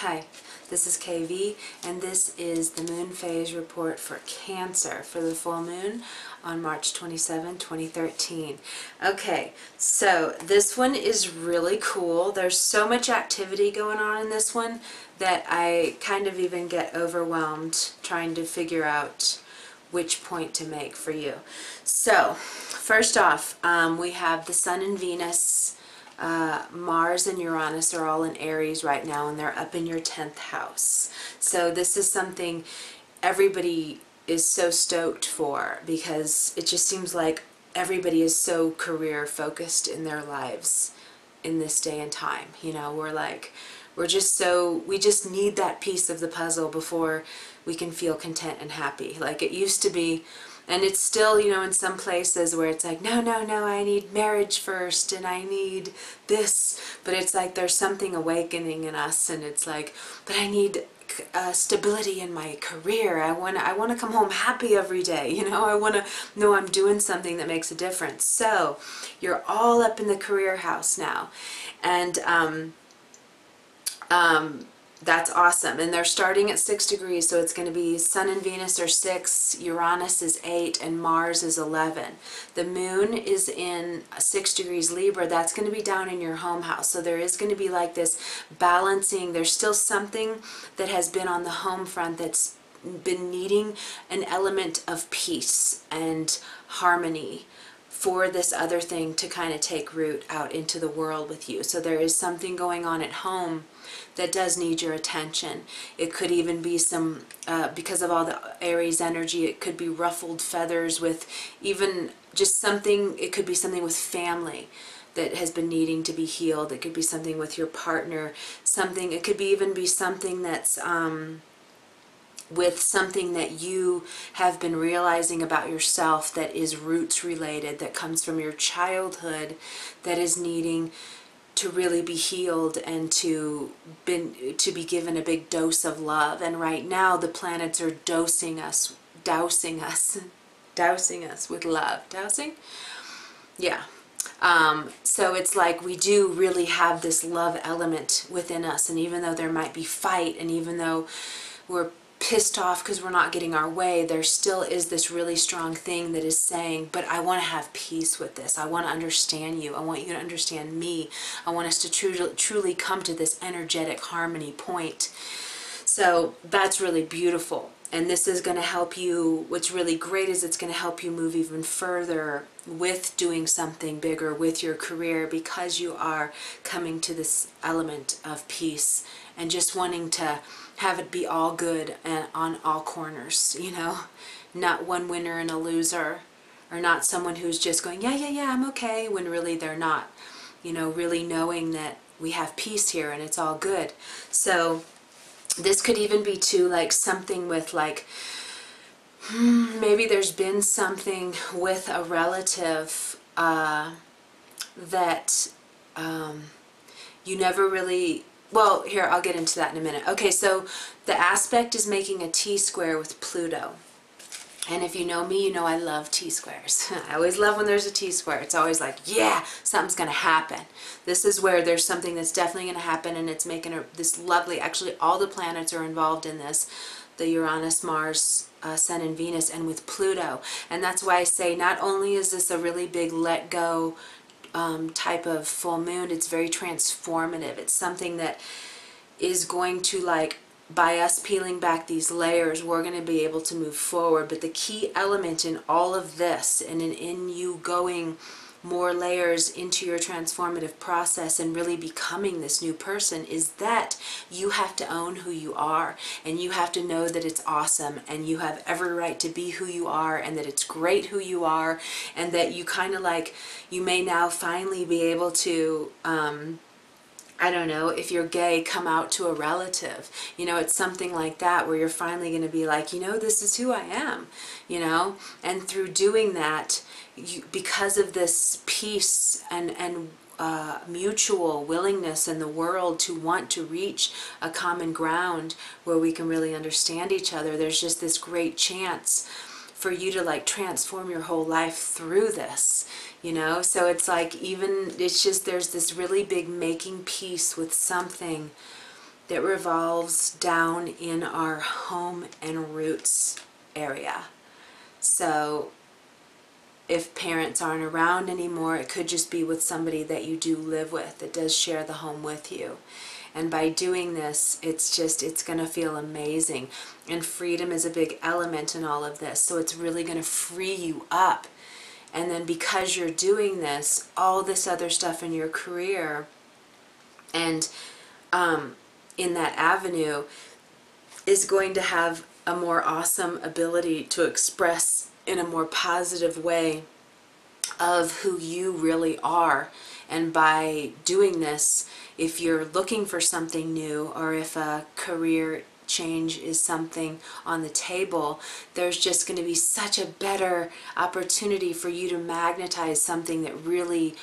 Hi, this is KV, and this is the moon phase report for Cancer for the full moon on March 27, 2013. Okay, so this one is really cool. There's so much activity going on in this one that I kind of even get overwhelmed trying to figure out which point to make for you. So, first off, we have the Sun and Venus. Mars and Uranus are all in Aries right now, and they're up in your 10th house. So this is something everybody is so stoked for, because it just seems like everybody is so career focused in their lives in this day and time. You know, we just need that piece of the puzzle before we can feel content and happy like it used to be. And it's still, you know, in some places where it's like, no, I need marriage first and I need this. But it's like there's something awakening in us, and it's like, but I need stability in my career. I want to come home happy every day. You know, I want to know I'm doing something that makes a difference. So you're all up in the career house now. And that's awesome. And they're starting at 6 degrees, so it's going to be Sun and Venus are 6, Uranus is 8, and Mars is 11. The moon is in 6 degrees Libra. That's going to be down in your home house. So there is going to be like this balancing. There's still something that has been on the home front that's been needing an element of peace and harmony for this other thing to kind of take root out into the world with you. So there is something going on at home that does need your attention. It could even be some, because of all the Aries energy, it could be ruffled feathers with even just something, it could be something with family that has been needing to be healed. It could be something with your partner, something, it could be even be something that's with something that you have been realizing about yourself that is roots related, that comes from your childhood, that is needing to really be healed and to be given a big dose of love. And right now the planets are dousing us with love. Dowsing? Yeah. So it's like we do really have this love element within us, and even though there might be fight, and even though we're pissed off because we're not getting our way, there still is this really strong thing that is saying, but I want to have peace with this. I want to understand you. I want you to understand me. I want us to truly come to this energetic harmony point. So that's really beautiful. And this is going to help you. What's really great is it's going to help you move even further with doing something bigger with your career, because you are coming to this element of peace and just wanting to have it be all good and on all corners, you know, not one winner and a loser, or not someone who's just going, yeah, I'm okay, when really they're not, you know, really knowing that we have peace here and it's all good. So this could even be too, like something with like, maybe there's been something with a relative that you never really, well, here, I'll get into that in a minute. Okay, so the aspect is making a T-square with Pluto. And if you know me, you know I love T-squares. I always love when there's a T-square. It's always like, yeah, something's going to happen. This is where there's something that's definitely going to happen, and it's making this lovely, actually all the planets are involved in this. The Uranus, Mars, Sun and Venus, and with Pluto. And that's why I say not only is this a really big let go type of full moon, it's very transformative. It's something that is going to, like, by us peeling back these layers, we're going to be able to move forward. But the key element in all of this, and in you going more layers into your transformative process and really becoming this new person, is that you have to own who you are, and you have to know that it's awesome, and you have every right to be who you are, and that it's great who you are, and that you kind of like, you may now finally be able to I don't know, if you're gay, come out to a relative. You know, it's something like that where you're finally going to be like, you know, this is who I am, you know? And through doing that, because of this peace and mutual willingness in the world to want to reach a common ground where we can really understand each other, there's just this great chance for you to like transform your whole life through this, you know? So it's like, even, it's just, there's this really big making peace with something that revolves down in our home and roots area. So if parents aren't around anymore, it could just be with somebody that you do live with that does share the home with you. And by doing this, it's going to feel amazing. And freedom is a big element in all of this. So it's really going to free you up. And then because you're doing this, all this other stuff in your career and in that avenue is going to have a more awesome ability to express in a more positive way of who you really are. And by doing this, if you're looking for something new, or if a career change is something on the table, there's just going to be such a better opportunity for you to magnetize something that really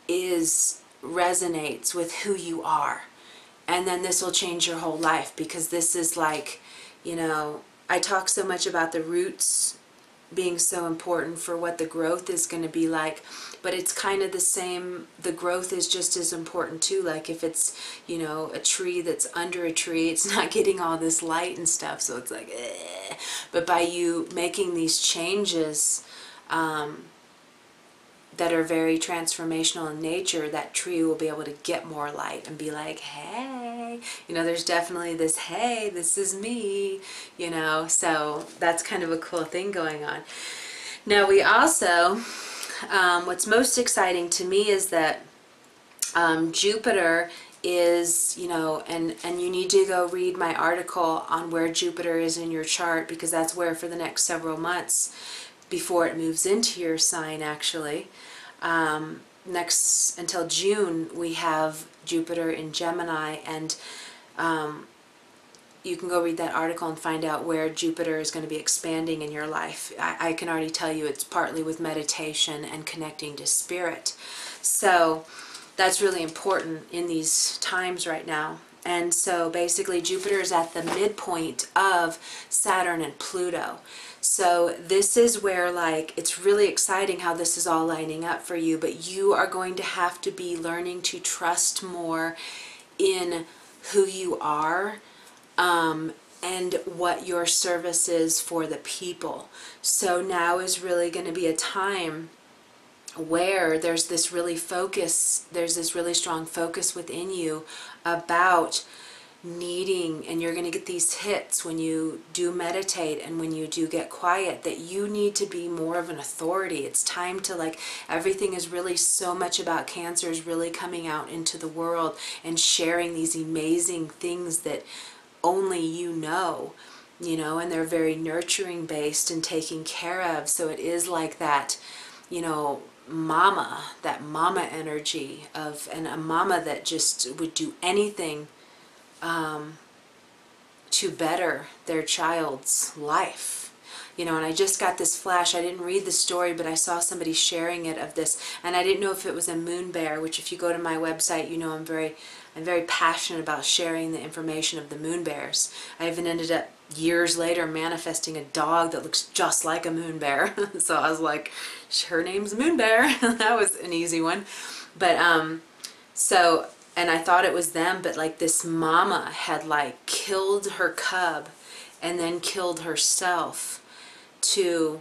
resonates with who you are. And then this will change your whole life, because this is like, you know, I talk so much about the roots being so important for what the growth is going to be like, but it's kind of the same. The growth is just as important too. Like if it's, you know, a tree that's under a tree, it's not getting all this light and stuff, so it's like but by you making these changes that are very transformational in nature, that tree will be able to get more light and be like, hey, you know, there's definitely this, hey, this is me, you know. So that's kind of a cool thing going on. Now we also, what's most exciting to me is that Jupiter is, you know, and you need to go read my article on where Jupiter is in your chart, because that's where for the next several months before it moves into your sign, actually. Next, until June, we have Jupiter in Gemini, and you can go read that article and find out where Jupiter is going to be expanding in your life. I can already tell you it's partly with meditation and connecting to spirit. So that's really important in these times right now. And so basically Jupiter is at the midpoint of Saturn and Pluto. So this is where, like, it's really exciting how this is all lining up for you, but you are going to have to be learning to trust more in who you are and what your service is for the people. So now is really going to be a time where there's this really strong focus within you about needing, and you're going to get these hits when you do meditate and when you do get quiet, that you need to be more of an authority. It's time to, like, everything is really so much about Cancer is really coming out into the world and sharing these amazing things that only you know, and they're very nurturing based and taking care of. So it is like that, that mama energy of, and a mama that just would do anything to better their child's life. And I just got this flash. I didn't read the story, but I saw somebody sharing it of this, and I didn't know if it was a moon bear, which if you go to my website, I'm very passionate about sharing the information of the moon bears. I even ended up years later manifesting a dog that looks just like a moon bear. So I was like, her name's Moon Bear. That was an easy one. But and I thought it was them, but like this mama had like killed her cub and then killed herself to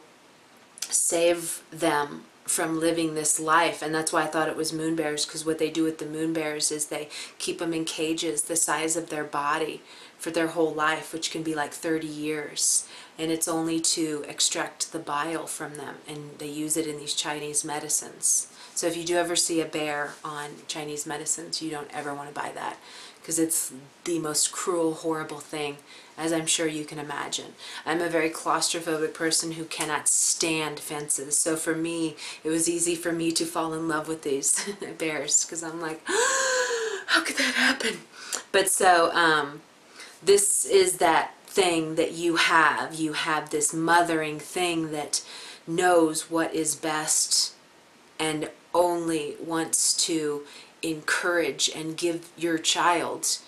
save them from living this life. And that's why I thought it was moon bears, because what they do with the moon bears is they keep them in cages the size of their body for their whole life, which can be like 30 years. And it's only to extract the bile from them, and they use it in these Chinese medicines. So if you do ever see a bear on Chinese medicines, you don't ever want to buy that, because it's the most cruel, horrible thing, as I'm sure you can imagine. I'm a very claustrophobic person who cannot stand fences. So for me, it was easy for me to fall in love with these bears, because I'm like, how could that happen? But so this is that thing that you have. You have this mothering thing that knows what is best and only wants to encourage and give your child,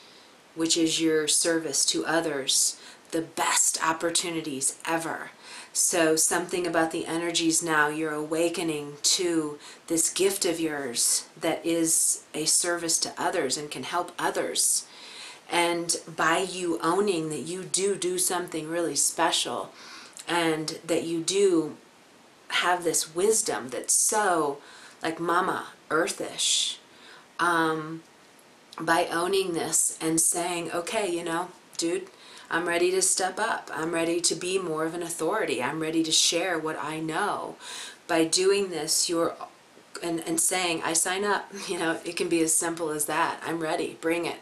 which is your service to others, the best opportunities ever. So something about the energies now, you're awakening to this gift of yours that is a service to others and can help others. And by you owning that you do something really special, and that you do have this wisdom that's so like mama earthish, by owning this and saying, okay, you know, dude, I'm ready to step up. I'm ready to be more of an authority. I'm ready to share what I know. By doing this, you're and saying, I sign up, you know, it can be as simple as that. I'm ready, bring it.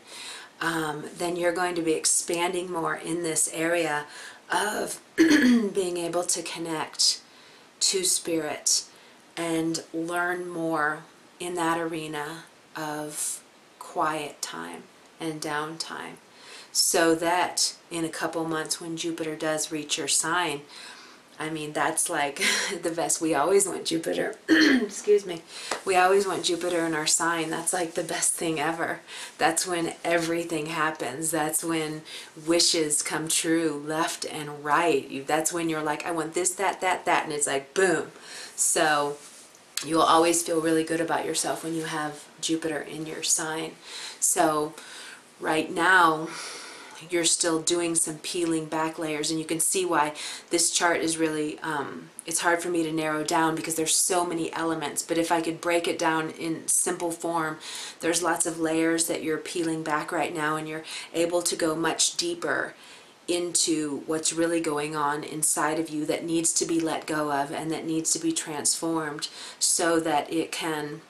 Then you're going to be expanding more in this area of being able to connect to spirit and learn more in that arena of quiet time and downtime, so that in a couple months when Jupiter does reach your sign, I mean, that's like the best. We always want Jupiter, excuse me, we always want Jupiter in our sign. That's like the best thing ever. That's when everything happens. That's when wishes come true left and right. That's when you're like, I want this, that, and it's like, boom. So you'll always feel really good about yourself when you have Jupiter in your sign. So right now, you're still doing some peeling back layers, and you can see why this chart is really, it's hard for me to narrow down because there's so many elements. But if I could break it down in simple form, there's lots of layers that you're peeling back right now, and you're able to go much deeper into what's really going on inside of you that needs to be let go of and that needs to be transformed, so that it can,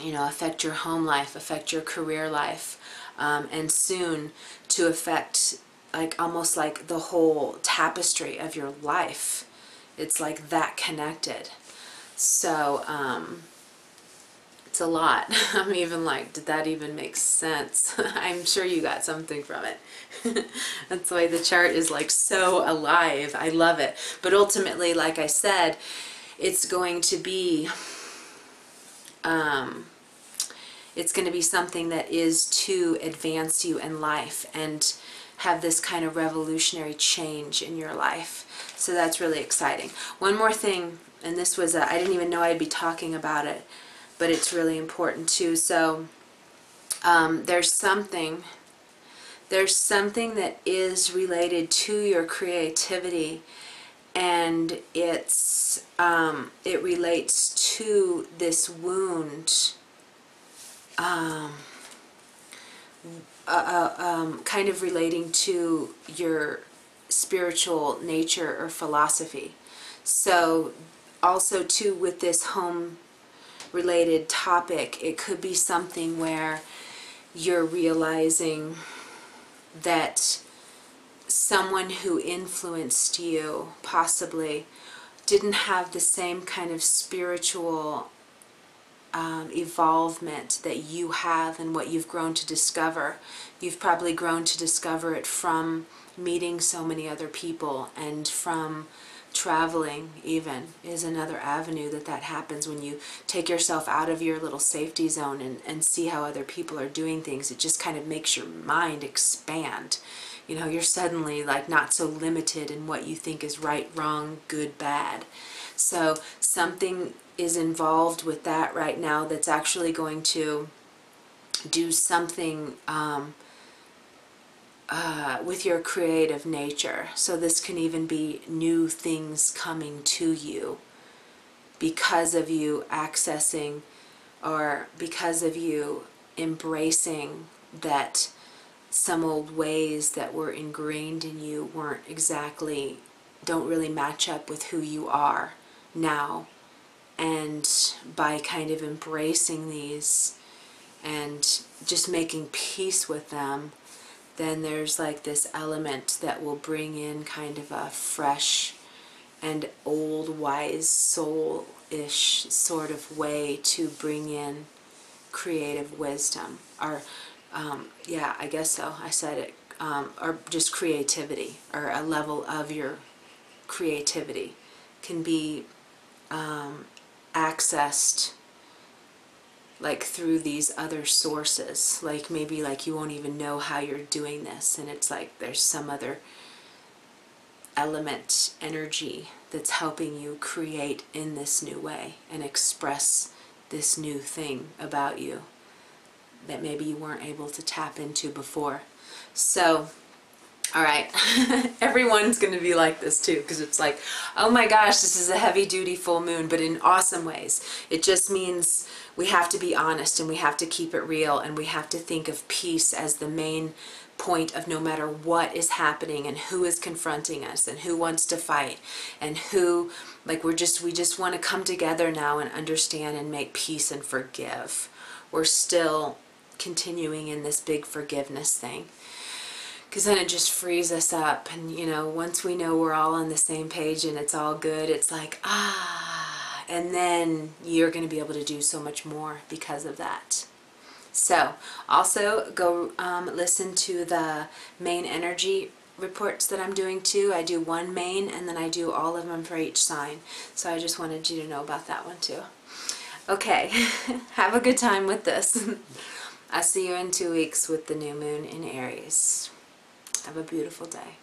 you know, affect your home life, affect your career life, and soon to affect like almost like the whole tapestry of your life. It's like that connected. So it's a lot. I'm even like, did that even make sense? I'm sure you got something from it. That's why the chart is like so alive. I love it. But ultimately, like I said, it's going to be something that is to advance you in life and have this kind of revolutionary change in your life. So that's really exciting. One more thing, and this was, I didn't even know I'd be talking about it, but it's really important too. So there's something that is related to your creativity, and it relates to this wound, kind of relating to your spiritual nature or philosophy. So also too, with this home related topic, it could be something where you're realizing that someone who influenced you possibly didn't have the same kind of spiritual evolvement that you have and what you've grown to discover. You've probably grown to discover it from meeting so many other people, and from traveling even is another avenue that happens when you take yourself out of your little safety zone and see how other people are doing things. It just kind of makes your mind expand. You know, you're suddenly like not so limited in what you think is right, wrong, good, bad. So something is involved with that right now that's actually going to do something with your creative nature. So this can even be new things coming to you because of you accessing, or because of you embracing that some old ways that were ingrained in you don't really match up with who you are now. And by kind of embracing these and just making peace with them, then there's like this element that will bring in kind of a fresh and old wise soul-ish sort of way to bring in creative wisdom, or yeah, I guess so, I said it, or just creativity, or a level of your creativity can be accessed like through these other sources. Like maybe like you won't even know how you're doing this, and it's like there's some other element, energy that's helping you create in this new way and express this new thing about you that maybe you weren't able to tap into before. So, all right, everyone's going to be like this too, because it's like, oh my gosh, this is a heavy duty full moon, but in awesome ways. It just means we have to be honest and we have to keep it real, and we have to think of peace as the main point of no matter what is happening and who is confronting us and who wants to fight and who, like, we just want to come together now and understand and make peace and forgive. We're still continuing in this big forgiveness thing, because then it just frees us up. And you know, once we know we're all on the same page and it's all good, it's like, ah, and then you're going to be able to do so much more because of that. So also go listen to the main energy reports that I'm doing too. I do one main and then I do all of them for each sign. So I just wanted you to know about that one too. Okay, have a good time with this. I'll see you in 2 weeks with the new moon in Aries. Have a beautiful day.